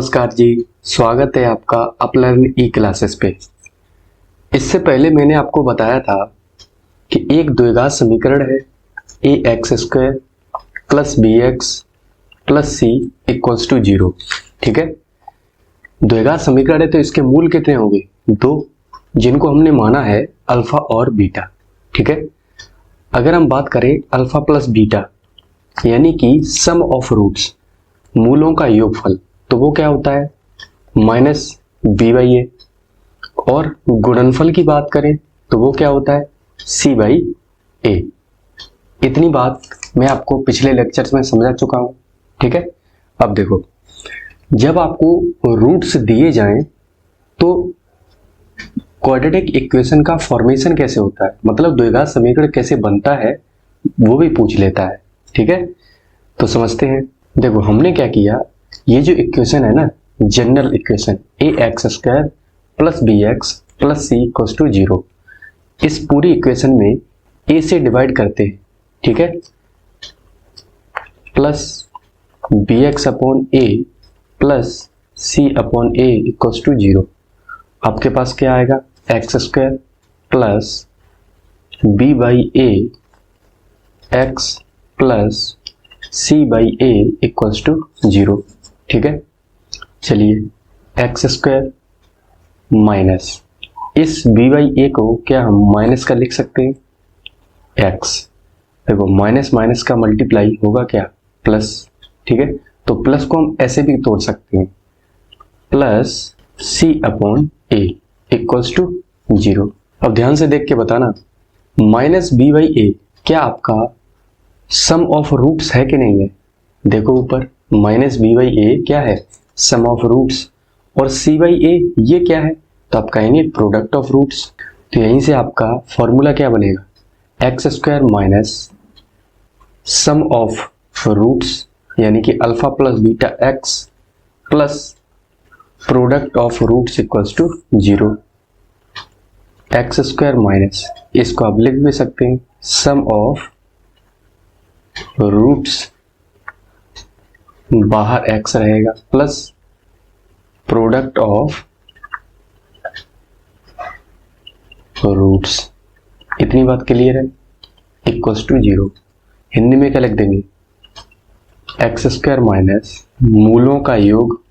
नमस्कार जी, स्वागत है आपका अपलर्न ई क्लासेस पे। इससे पहले मैंने आपको बताया था कि एक द्विघात समीकरण है a x square plus B x plus C equals to 0। ठीक है, द्विघात समीकरण है तो इसके मूल कितने होंगे? दो, जिनको हमने माना है अल्फा और बीटा। ठीक है, अगर हम बात करें अल्फा प्लस बीटा यानी कि सम ऑफ रूट्स, मूलों का योगफल, तो वो क्या होता है? माइनस बी बाई ए। और गुणनफल की बात करें तो वो क्या होता है? सी बाई ए। इतनी बात मैं आपको पिछले लेक्चर्स में समझा चुका हूं। ठीक है, अब देखो, जब आपको रूट्स दिए जाएं तो क्वाड्रेटिक इक्वेशन का फॉर्मेशन कैसे होता है, मतलब द्विघात समीकरण कैसे बनता है, वो भी पूछ लेता है। ठीक है, तो समझते हैं। देखो, हमने क्या किया, ये जो इक्वेशन है ना, general equation A x square plus B x plus C equals to 0, इस पूरी इक्वेशन में ए से डिवाइड करते हैं। ठीक है, plus B X upon A plus C upon A equals to 0। आपके पास क्या आएगा? X square plus B by A X plus C by A equals to 0। ठीक है, चलिए, एक्स स्क्वायर माइनस इस बी बाई ए को क्या हम माइनस का लिख सकते हैं? एक्स। देखो, माइनस माइनस का मल्टीप्लाई होगा क्या? प्लस। ठीक है, तो प्लस को हम ऐसे भी तोड़ सकते हैं, plus C upon A equals to 0। अब ध्यान से देख के बताना, माइनस बी बाई ए क्या आपका सम ऑफ रूट्स है कि नहीं है? देखो ऊपर, माइनस बी बाई ए क्या है? सम ऑफ रूट्स। और सी बाई ए ये क्या है? तो आप कहेंगे प्रोडक्ट ऑफ रूट्स। तो यहीं से आपका फॉर्मूला क्या बनेगा? X square minus sum of roots यानी कि alpha plus beta X plus product of roots equals to 0। X square minus, इसको आप लिख भी सकते हैं सम ऑफ रूट्स, बाहर एक्स रहेगा, प्लस प्रोडक्ट ऑफ रूट्स। इतनी बात क्लियर है? Equals to 0। हिंदी में क्या लिख देंगे? एक्स स्क्वायर माइनस मूलों का योग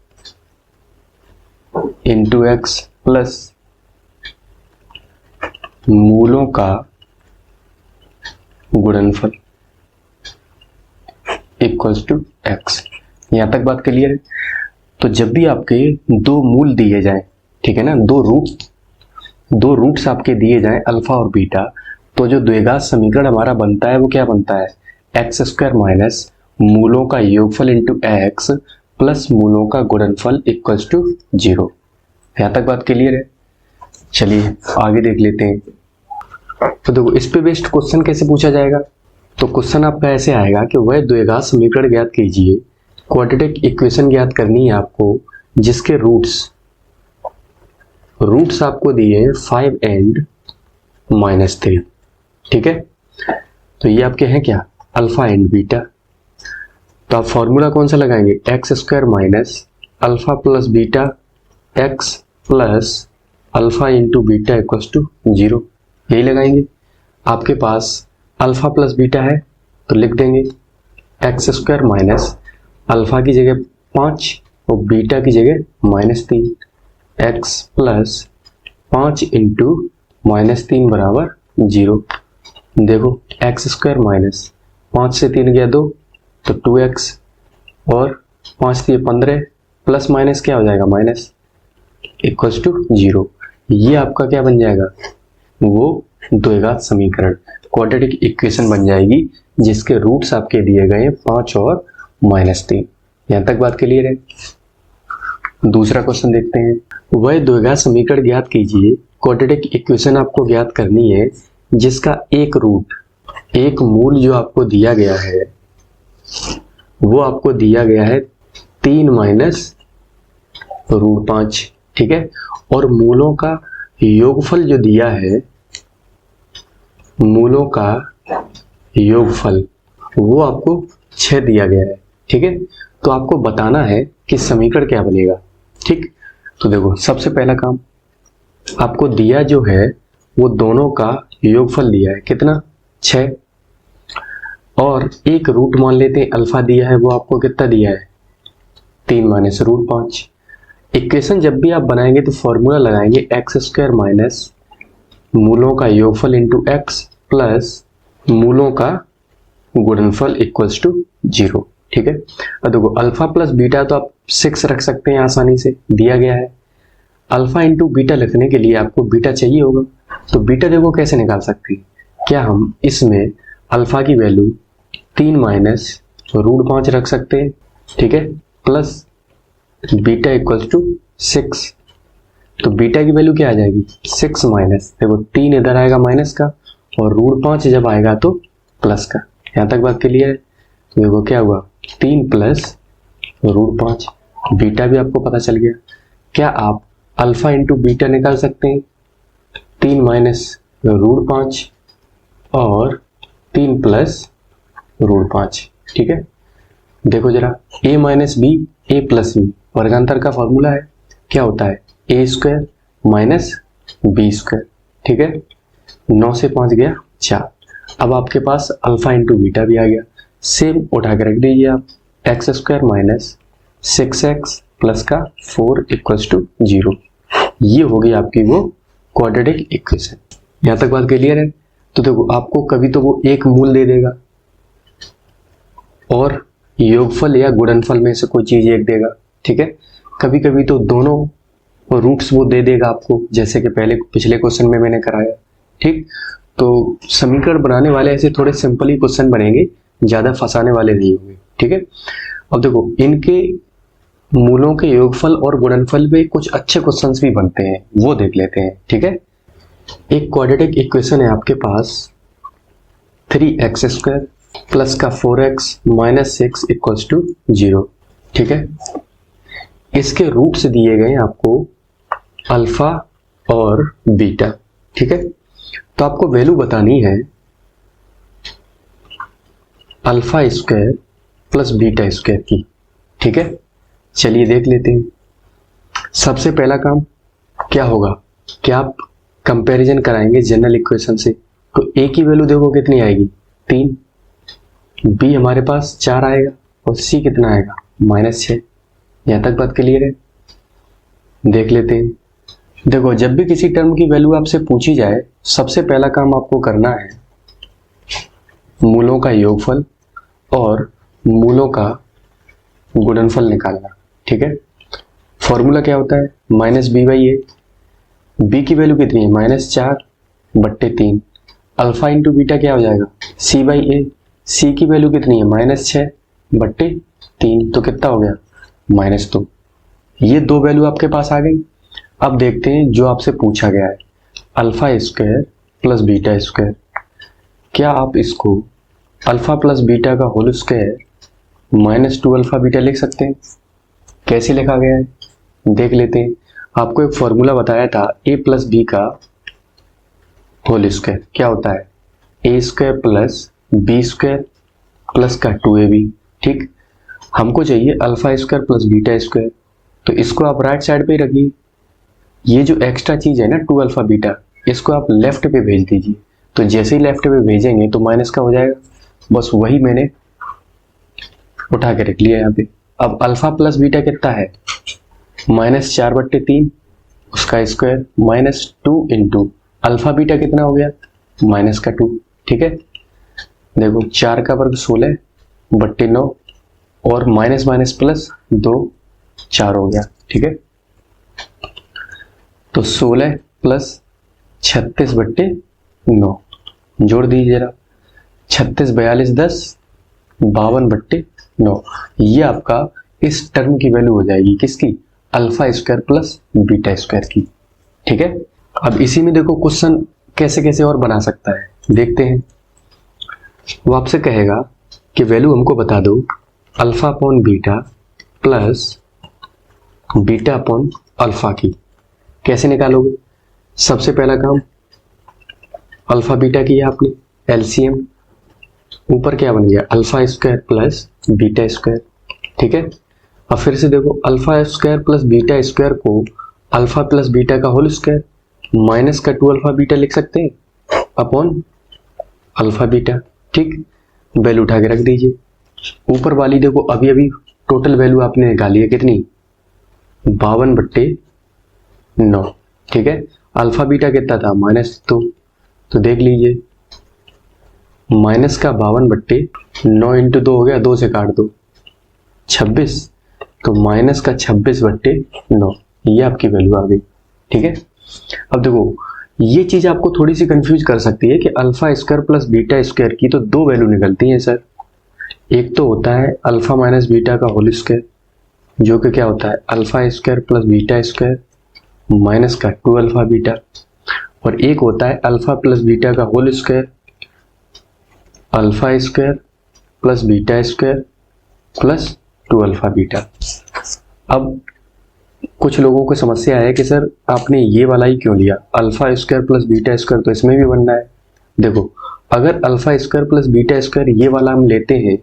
इंटू एक्स प्लस मूलों का गुणनफल इक्वल्स टू एक्स। यहां तक बात क्लियर है? तो जब भी आपके दो मूल दिए जाएं, ठीक है ना, दो रूट्स आपके दिए जाएं अल्फा और बीटा, तो जो द्विघात समीकरण हमारा बनता है वो क्या बनता है? एक्स स्क्वायर माइनस मूलों का योगफल इंटू एक्स प्लस मूलों का गुणनफल इक्वल्स टू 0। यहां तक बात क्लियर है? चलिए आगे देख लेते हैं। तो देखो, इस पे बेस्ड क्वेश्चन कैसे पूछा जाएगा? तो क्वेश्चन आपका ऐसे आएगा कि वह द्विघात समीकरण ज्ञात कीजिए, क्वाड्रेटिक इक्वेशन ज्ञात करनी है आपको, जिसके रूट्स आपको दिए हैं 5 एंड -3। ठीक है, तो ये आपके हैं क्या? Alpha and beta. तो आप फॉर्मूला कौन सा लगाएंगे? X square minus alpha plus beta X plus alpha into beta equals to 0, यही लगाएंगे। आपके पास अल्फा प्लस बीटा है तो लिख देंगे एक्स स्क्वायर माइनस अल्फा की जगह 5 और बीटा की जगह -3, एक्स प्लस 5 इंटू -3 बराबर 0। देखो, एक्स स्क्वायर माइनस 5 से 3 गया 2 तो 2x और 5 से 15 प्लस माइनस क्या हो जाएगा? Minus equals to 0। ये आपका क्या बन जाएगा? वो द्विघात समीकरण, क्वाड्रेटिक इक्वेशन बन जाएगी, जिसके रूट्स आपके दिए गए हैं 5 और -3। यहां तक बात क्लियर है? दूसरा क्वेश्चन देखते हैं। वह द्विघात समीकरण ज्ञात कीजिए, क्वाड्रेटिक इक्वेशन आपको ज्ञात करनी है, जिसका एक रूट, एक मूल जो आपको दिया गया है वो आपको दिया गया है 3 माइनस रूट 5। ठीक है, और मूलों का योगफल जो दिया है, मूलों का योगफल वो आपको 6 दिया गया है। ठीक है, तो आपको बताना है कि समीकरण क्या बनेगा। ठीक, तो देखो सबसे पहला काम, आपको दिया जो है वो दोनों का योगफल दिया है, कितना 6, और एक रूट मान लेते हैं अल्फा दिया है, वो आपको कितना दिया है 3 माइनस रूट 5। इक्वेशन जब भी आप बनाएंगे तो फॉर्मूला लगाएंगे एक्स स्क्वायर माइनस मूलों का योगफल इंटू एक्स प्लस मूलों का गुणनफल इक्वल्स टू 0। ठीक है, अब देखो अल्फा प्लस बीटा तो आप 6 रख सकते हैं, आसानी से दिया गया है। अल्फा इंटू बीटा लिखने के लिए आपको बीटा चाहिए होगा, तो बीटा देखो कैसे निकाल सकते हैं। क्या हम इसमें अल्फा की वैल्यू 3 माइनस रूट 5 रख सकते हैं, ठीक है, प्लस बीटा इक्वल्स टू 6। तो बीटा की वैल्यू क्या आ जाएगी 6 माइनस, देखो 3 इधर आएगा माइनस का, और रूट 5 जब आएगा तो प्लस का। यहाँ तक बात क्लियर है। तो देखो क्या हुआ 3 प्लस रूट 5, बीटा भी आपको पता चल गया। क्या आप अल्फा इंटू बीटा निकाल सकते हैं, 3 माइनस रूट 5 और 3 प्लस रूट 5। ठीक है, देखो जरा a minus b a plus b, वर्गांतर का फॉर्मूला है, क्या होता है a square minus b square. ठीक है, 9 से 5 गया 4। अब आपके पास अल्फा इंटू बीटा भी आ गया, सेम उठा के रख दीजिए आप, x square minus 6x plus का 4 इक्वल्स टू 0। ये होगी आपकी वो क्वाड्रेटिक इक्वेशन। यहाँ तक बात क्लियर है। तो देखो आपको कभी तो वो एक मूल दे देगा और योगफल या गुणनफल में से कोई चीज एक देगा। ठीक है, कभी कभी तो दोनों रूट्स वो दे देगा आपको, जैसे कि पिछले क्वेश्चन में मैंने कराया। ठीक, तो समीकरण बनाने वाले ऐसे थोड़े सिंपल ही क्वेश्चन बनेंगे, ज्यादा फंसाने वाले नहीं होंगे। ठीक है, अब देखो इनके मूलों के योगफल और गुणनफल पे कुछ अच्छे क्वेश्चंस भी बनते हैं, वो देख लेते हैं। ठीक है, एक क्वाड्रेटिक इक्वेशन है आपके पास 3x स्क्वायर प्लस का 4x माइनस 6 इक्वल्स टू 0। ठीक है, इसके रूट्स दिए गए आपको अल्फा और बीटा। ठीक है, तो आपको वैल्यू बतानी है alpha square plus beta square की। ठीक है, चलिए देख लेते हैं। सबसे पहला काम क्या होगा कि आप कंपैरिजन कराएंगे जनरल इक्वेशन से। तो a की वैल्यू देखो कितनी आएगी 3, b हमारे पास 4 आएगा और c कितना आएगा -6। यहां तक बात क्लियर है। देख लेते हैं। देखो जब भी किसी टर्म की वैल्यू आपसे पूछी जाए, सबसे पहला काम आपको करना है मूलों का योगफल और मूलों का गुणनफल निकालना। ठीक है, फॉर्मूला क्या होता है -b/a। b की वैल्यू कितनी है -4/3। अल्फा इंटू बीटा क्या हो जाएगा c/a। c की वैल्यू कितनी है -6/3, तो कितना हो गया -2। ये दो वैल्यू आपके पास आ गई। अब देखते हैं जो आपसे पूछा गया है alpha square plus beta square. क्या आप इसको अल्फा प्लस बीटा का होल स्क्वायर -2 अल्फा बीटा लिख सकते हैं? कैसे लिखा गया है देख लेते हैं। आपको एक फॉर्मूला बताया था a प्लस बी का होल स्क्वायर, क्या होता है a square plus B square plus का 2ab। ठीक, हमको चाहिए alpha square plus beta square, तो इसको आप राइट साइड पे ही रखिए। ये जो एक्स्ट्रा चीज है ना 2 अल्फा बीटा, इसको आप लेफ्ट पे भेज दीजिए। तो जैसे ही लेफ्ट पे भेजेंगे तो माइनस का हो जाएगा, बस वही मैंने उठा के रख लिया यहाँ पे। अब अल्फा प्लस बीटा कितना है -4/3, उसका स्क्वायर -2 इंटू अल्फा बीटा कितना हो गया -2। ठीक है, देखो 4 का वर्ग 16/9 और माइनस माइनस प्लस 2 4 हो गया। ठीक है, तो 16 प्लस 36/9 जोड़ दीजिए जरा, 36 42 10 52/9। ये आपका इस टर्म की वैल्यू हो जाएगी किसकी alpha square plus beta square की। ठीक है, अब इसी में देखो क्वेश्चन कैसे कैसे और बना सकता है, देखते हैं। वो आपसे कहेगा कि वैल्यू हमको बता दो alpha upon beta plus beta upon alpha की। कैसे निकालोगे? सबसे पहला काम अल्फा बीटा किया आपने, एलसीएम, ऊपर क्या बन गया alpha square plus beta square. ठीक है, अब फिर से देखो, alpha square plus beta square को अल्फा प्लस बीटा का होल स्क्वायर माइनस का 2 अल्फा बीटा लिख सकते हैं अपॉन अल्फा बीटा। ठीक, वैल्यू उठा के रख दीजिए। ऊपर वाली देखो, अभी अभी टोटल वैल्यू आपने निकाली है कितनी, 52/9। ठीक है, अल्फा बीटा कितना था, -2, तो देख लीजिए माइनस का 52/9 इंटू 2 हो गया, 2 से काट दो 26, तो माइनस का 26/9, ये आपकी वैल्यू आ गई। ठीक है, अब देखो ये चीज आपको थोड़ी सी कंफ्यूज कर सकती है कि alpha square plus beta square की तो 2 वैल्यू निकलती हैं सर। एक तो होता है अल्फा माइनस बीटा का होल स्क्वायर, जो कि क्या होता है alpha square plus beta square minus का 2 अल्फा बीटा, और एक होता है अल्फा प्लस बीटा का whole square, alpha square plus beta square plus 2 alpha beta. अब कुछ लोगों को समस्या है कि सर आपने ये वाला ही क्यों लिया, alpha square plus beta square तो इसमें भी बनना है। देखो, अगर alpha square plus beta square ये वाला हम लेते हैं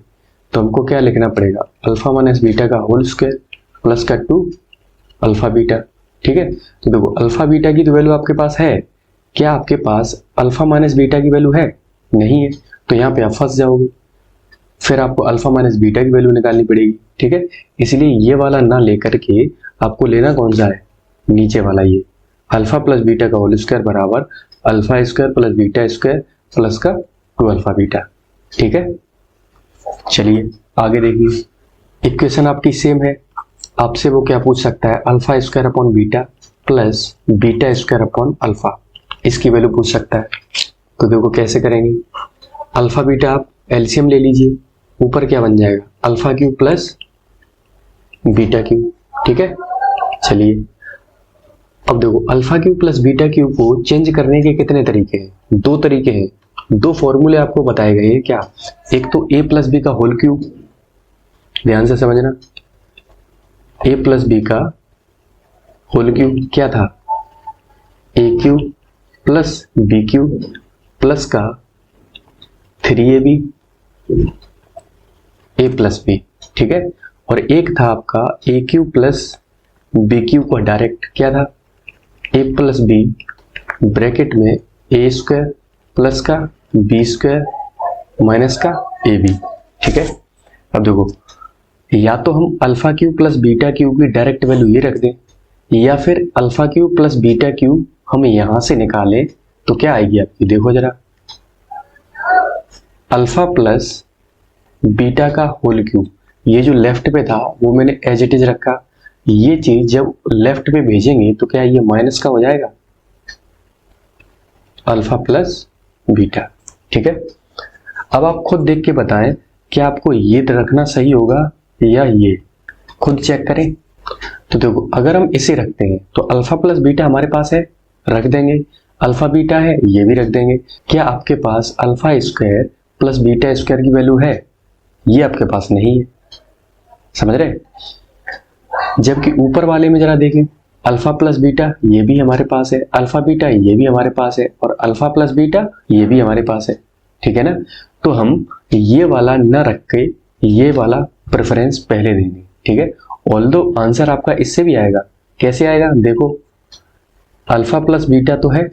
तो हमको क्या लिखना पड़ेगा, अल्फा माइनस बीटा का होल स्क्वायर प्लस का 2 अल्फा बीटा। ठीक है, तो देखो अल्फा बीटा की तो वैल्यू आपके पास है, क्या आपके पास अल्फा माइनस बीटा की वैल्यू है, नहीं है, तो यहाँ पे आप फंस जाओगे, फिर आपको अल्फा माइनस बीटा की वैल्यू निकालनी पड़ेगी। ठीक है, इसलिए ये वाला ना लेकर के आपको लेना कौन सा है, नीचे वाला, ये अल्फा प्लस बीटा का होल स्क्वायर बराबर alpha square plus beta square plus का 2 अल्फा बीटा। ठीक है, चलिए आगे देखिए, इक्वेशन आपकी सेम है, आपसे वो क्या पूछ सकता है, alpha square upon beta plus beta square upon alpha, इसकी वैल्यू पूछ सकता है। तो देखो कैसे करेंगे, अल्फा बीटा आप एलसीएम ले लीजिए, ऊपर क्या बन जाएगा, alpha cube plus beta cube. ठीक है, चलिए अब देखो alpha cube plus beta cube को चेंज करने के कितने तरीके हैं, 2 तरीके हैं, 2 फॉर्मूले आपको बताए गए हैं। क्या, एक तो a प्लस बी का होल क्यूब, ध्यान से समझना, a प्लस बी का होल क्यूब क्या था, a cube plus B cube plus का 3ab a प्लस बी। ठीक है, और एक था आपका a cube plus B cube का डायरेक्ट क्या था, a प्लस बी ब्रैकेट में a स्क्वायर प्लस का बी स्क्वायर माइनस का ए बी। ठीक है, अब देखो या तो हम alpha cube plus beta cube की डायरेक्ट वैल्यू ये रख दें, या फिर alpha cube plus beta cube हम यहां से निकालें तो क्या आएगी आपकी, देखो जरा, अल्फा प्लस बीटा का होल क्यूब, ये जो लेफ्ट पे था वो मैंने एज इट इज रखा, ये चीज जब लेफ्ट पे भेजेंगे तो क्या ये माइनस का हो जाएगा, अल्फा प्लस बीटा। ठीक है, अब आप खुद देख के बताएं कि आपको ये रखना सही होगा या ये, खुद चेक करें। तो देखो अगर हम इसे रखते हैं तो अल्फा प्लस बीटा हमारे पास है, रख देंगे, अल्फा बीटा है ये भी रख देंगे। क्या आपके पास alpha square plus beta square की वैल्यू है, ये आपके पास नहीं है, समझ रहे। जबकि ऊपर वाले में जरा देखें, अल्फा प्लस बीटा ये भी हमारे पास है, अल्फा बीटा ये भी हमारे पास है, और अल्फा प्लस बीटा ये भी हमारे पास है। ठीक है ना, तो हम ये वाला न रख के ये वाला प्रेफरेंस पहले देंगे। ठीक है, ऑल्दो आंसर आपका इससे भी आएगा, कैसे आएगा देखो, अल्फा प्लस बीटा तो है,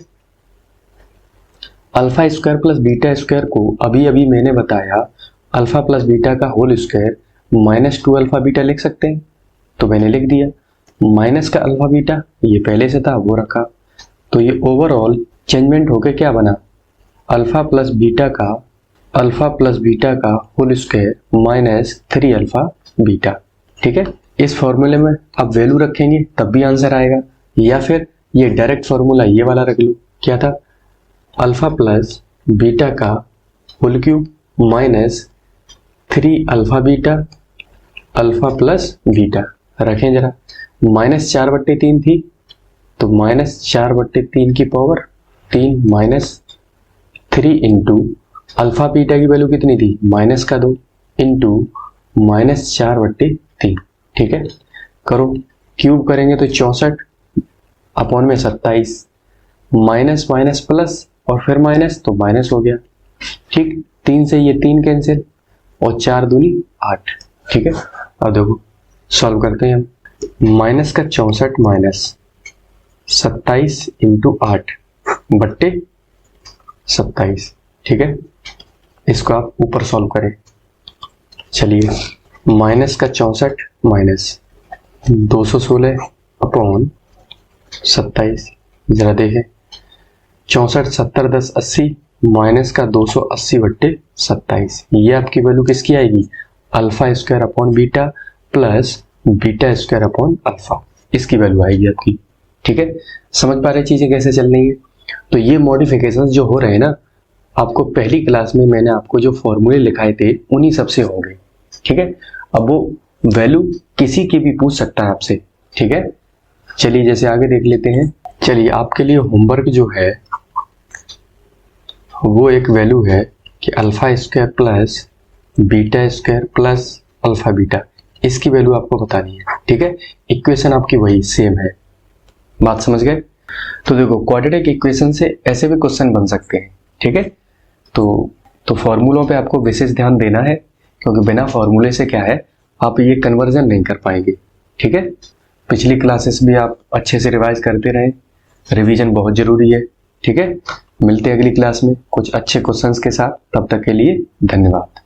alpha square plus beta square को अभी अभी मैंने बताया अल्फा प्लस बीटा का whole square minus 2 alpha beta लिख सकते हैं, तो मैंने लिख दिया, माइनस का अल्फा बीटा ये पहले से था वो रखा, तो ये ओवरऑल चेंजमेंट होकर क्या बना, अल्फा प्लस बीटा का whole square minus 3 alpha beta. ठीक है, इस फॉर्मूले में आप वैल्यू रखेंगे तब भी आंसर आएगा, या फिर ये डायरेक्ट फॉर्मूला ये वाला रख लो, क्या था, अल्फा प्लस बीटा का whole cube minus 3 alpha beta alpha plus beta, रखें जरा, -4/3 थी तो -4/3 की power 3 minus 3 into alpha beta की वैल्यू कितनी थी, -2 इंटू -4/3। ठीक है, करो, क्यूब करेंगे तो 64 अपॉन में 27, माइनस माइनस प्लस और फिर माइनस तो माइनस हो गया। ठीक, 3 से ये 3 कैंसिल और 4 दूनी 8। ठीक है, अब देखो सॉल्व करते हैं हम। माइनस का 64 माइनस 27 इंटू 8 बट्टे 27, ठीक है। इसको आप ऊपर सॉल्व करें। चलिए, माइनस का 64 माइनस 216 अपॉन 27, जरा देखें 64 70 10 80 माइनस का 280 बट्टे 27, ये आपकी वैल्यू किसकी आएगी? Alpha square upon beta plus beta square upon alpha, इसकी वैल्यू आएगी आपकी, ठीक है। समझ पा रहे चीजें कैसे चल रही है? तो ये मॉडिफिकेशंस जो हो रहे हैं ना, आपको पहली क्लास में मैंने आपको जो फॉर्मूले लिखाए थे उन्हीं सबसे होंगे, ठीक है। अब वो वैल्यू किसी की भी पूछ सकता है आपसे, ठीक है। चलिए जैसे आगे देख लेते हैं। चलिए, आपके लिए होमवर्क जो है वो एक वैल्यू है कि alpha square plus beta square plus alpha beta, इसकी वैल्यू आपको बतानी है, ठीक है। इक्वेशन आपकी वही सेम है, बात समझ गए? तो देखो, क्वाड्रेटिक इक्वेशन से ऐसे भी क्वेश्चन बन सकते हैं, ठीक है। तो फॉर्मूलों पे आपको विशेष ध्यान देना है, क्योंकि बिना फॉर्मूले से क्या है, आप ये कन्वर्जन नहीं कर पाएंगे, ठीक है। पिछली क्लासेस भी आप अच्छे से रिवाइज करते रहें, रिवीजन बहुत जरूरी है, ठीक है। मिलते हैं अगली क्लास में कुछ अच्छे क्वेश्चंस के साथ, तब तक के लिए धन्यवाद।